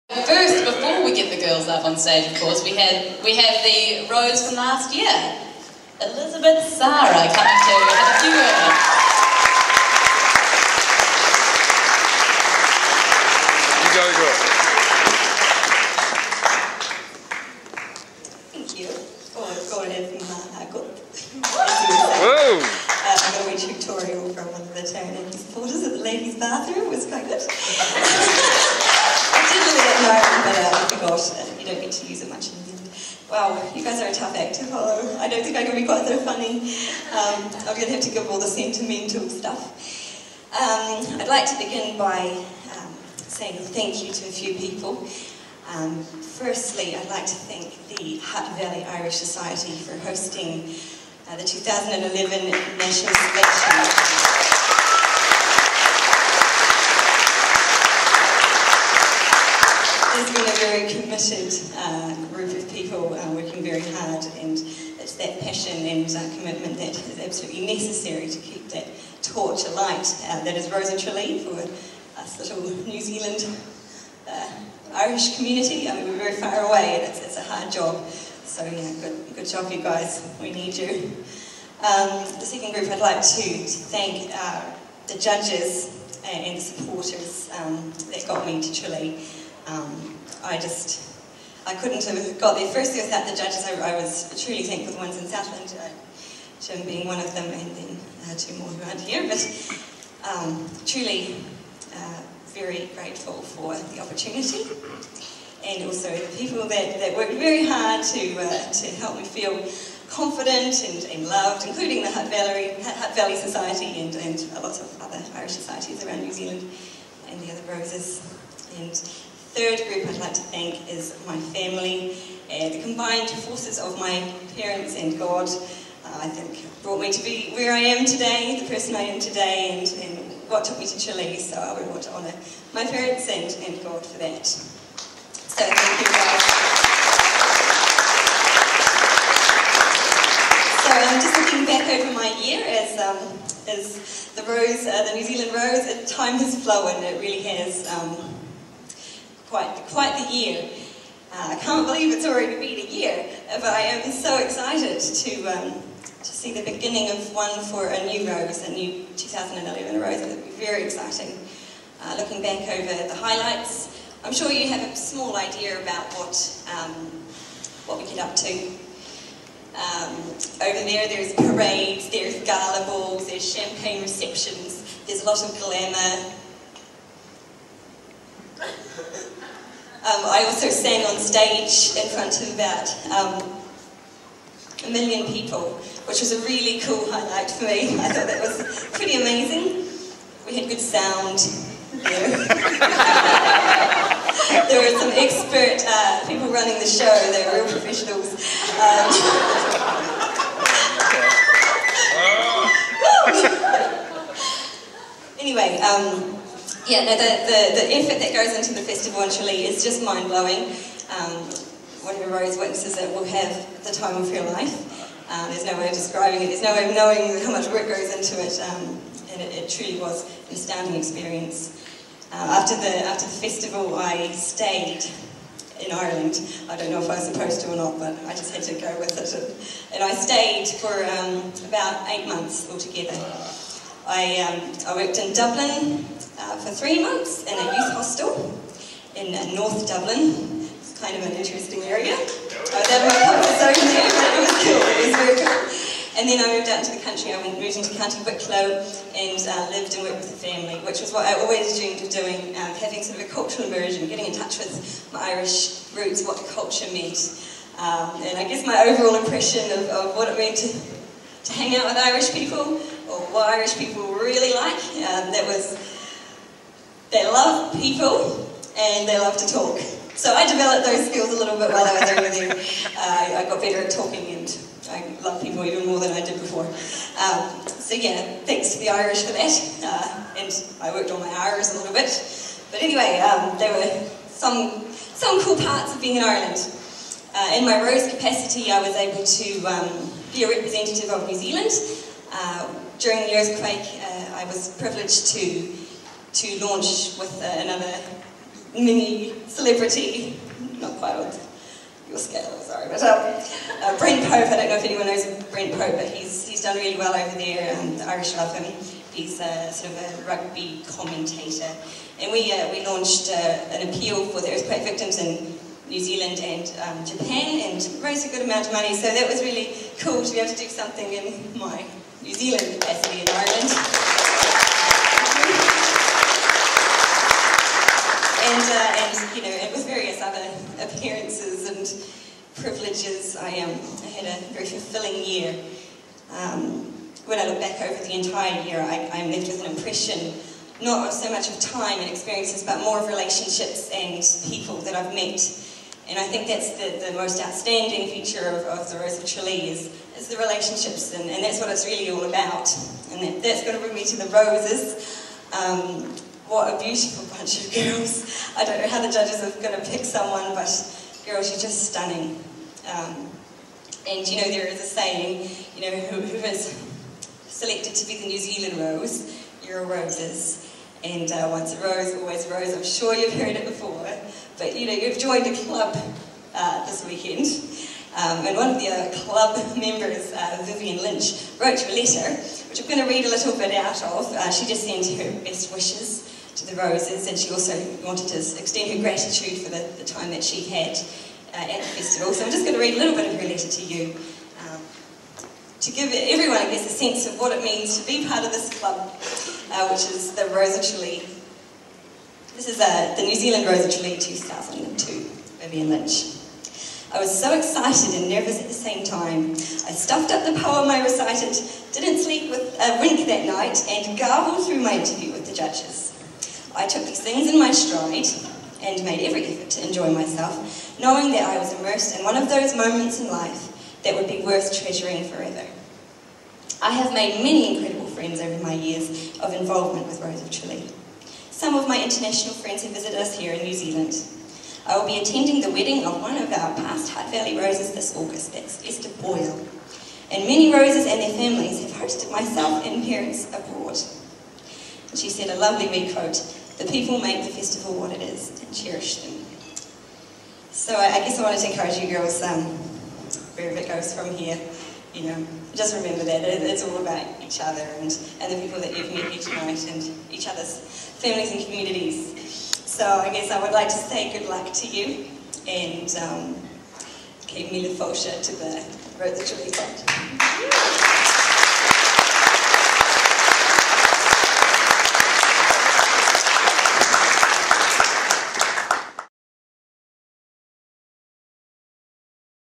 First, before we get the girls up on stage, of course, we have the Rose from last year, Elizabeth Sara, coming to have a few words. You go, girl. Thank you. Go ahead and Whoa! I got a wee tutorial from one of the charity supporters at the ladies' bathroom. It was quite good. I did a little bit in Ireland, but I forgot. You don't get to use it much in the end. Wow, you guys are a tough act to follow. I don't think I can be quite so funny. I'm going to have to give all the sentimental stuff. I'd like to begin by saying thank you to a few people. Firstly, I'd like to thank the Hutt Valley Irish Society for hosting the 2011 National Selection. There's been a very committed group of people working very hard, and it's that passion and commitment that is absolutely necessary to keep that torch alight. That is Rose of Tralee for us little New Zealand Irish community. I mean, we're very far away, and it's a hard job. So yeah, good job, you guys. We need you. The second group, I'd like to thank the judges and the supporters that got me to Tralee. I couldn't have got there firstly without the judges. I was truly thankful for the ones in Southland, Jim being one of them, and then two more who aren't here. But truly very grateful for the opportunity, and also the people that worked very hard to help me feel confident and loved, including the Hutt Valley Society and lots of other Irish societies around New Zealand and the other Roses. And third group I'd like to thank is my family. The combined forces of my parents and God, I think, brought me to be where I am today, the person I am today, and what took me to Tralee. So I would want to honour my parents and God for that. So thank you guys. So just looking back over my year as the Rose, the New Zealand Rose, time has flown. It really has. Quite the year. I can't believe it's already been a year, but I am so excited to see the beginning of one for a new Rose, a new 2011 Rose. It'll be very exciting. Looking back over the highlights, I'm sure you have a small idea about what we get up to. Over there's parades, there's gala balls, there's champagne receptions, there's a lot of glamour. I also sang on stage in front of about 1 million people, which was a really cool highlight for me. I thought that was pretty amazing. We had good sound. There were some expert people running the show. They were real professionals. Anyway, yeah, no, the effort that goes into the festival in Tralee is just mind-blowing. Whatever Rose witnesses it will have the time of her life. There's no way of describing it, there's no way of knowing how much work goes into it, and it truly was an astounding experience. After the festival, I stayed in Ireland. I don't know if I was supposed to or not, but I just had to go with it. And I stayed for about 8 months altogether. I worked in Dublin for 3 months in a youth hostel in North Dublin. It's kind of an interesting area. I was out of my comfort zone there, but it was cool. It was very cool. And then I moved out into the country. I moved into County Wicklow and lived and worked with the family, which was what I always dreamed of doing, having sort of a cultural immersion, getting in touch with my Irish roots, what the culture meant. And I guess my overall impression of what it meant to hang out with Irish people, or what Irish people really like, they love people and they love to talk. So I developed those skills a little bit while I was over there. I got better at talking, and I love people even more than I did before. So yeah, thanks to the Irish for that. And I worked on my Irish a little bit. But anyway, there were some cool parts of being in Ireland. In my Rose capacity, I was able to be a representative of New Zealand. During the earthquake, I was privileged to launch with another mini celebrity, not quite on your scale, I'm sorry, but Brent Pope, I don't know if anyone knows Brent Pope, but he's done really well over there, the Irish love him. He's sort of a rugby commentator. And we launched an appeal for the earthquake victims in New Zealand and Japan, and raised a good amount of money, so that was really cool to be able to do something in my New Zealand capacity in Ireland. And you know, and with various other appearances and privileges, I had a very fulfilling year. When I look back over the entire year, I'm left with an impression, not so much of time and experiences, but more of relationships and people that I've met. And I think that's the most outstanding feature of the Rose of Tralee is the relationships, and that's what it's really all about. And that's going to bring me to the roses. What a beautiful bunch of girls. I don't know how the judges are going to pick someone, but girls, you're just stunning. And you know, there is a saying, you know, who is selected to be the New Zealand Rose, you're a roses. And once a rose, always a rose. I'm sure you've heard it before. But you know, you've joined a club this weekend. And one of the club members, Vivian Lynch, wrote you a letter, which I'm going to read a little bit out of. She just sent her best wishes to the roses, and she also wanted to extend her gratitude for the time that she had at the festival. So I'm just going to read a little bit of her letter to you, to give everyone, I guess, a sense of what it means to be part of this club, which is the Rose of Tralee. This is the New Zealand Rose of Tralee 2002, Vivian Lynch. I was so excited and nervous at the same time. I stuffed up the poem I recited, didn't sleep with a wink that night, and garbled through my interview with the judges. I took these things in my stride and made every effort to enjoy myself, knowing that I was immersed in one of those moments in life that would be worth treasuring forever. I have made many incredible friends over my years of involvement with Rose of Tralee. Some of my international friends have visited us here in New Zealand. I will be attending the wedding of one of our past Hutt Valley Roses this August, that's Esther Boyle. And many roses and their families have hosted myself and parents abroad. And she said a lovely wee quote, "The people make the festival what it is and cherish them." So I guess I wanted to encourage you girls, wherever it goes from here, you know, just remember that it's all about each other and the people that you've met here tonight and each other's families and communities. So I guess I would like to say good luck to you and keep me the fosha to the Rose of Tralee.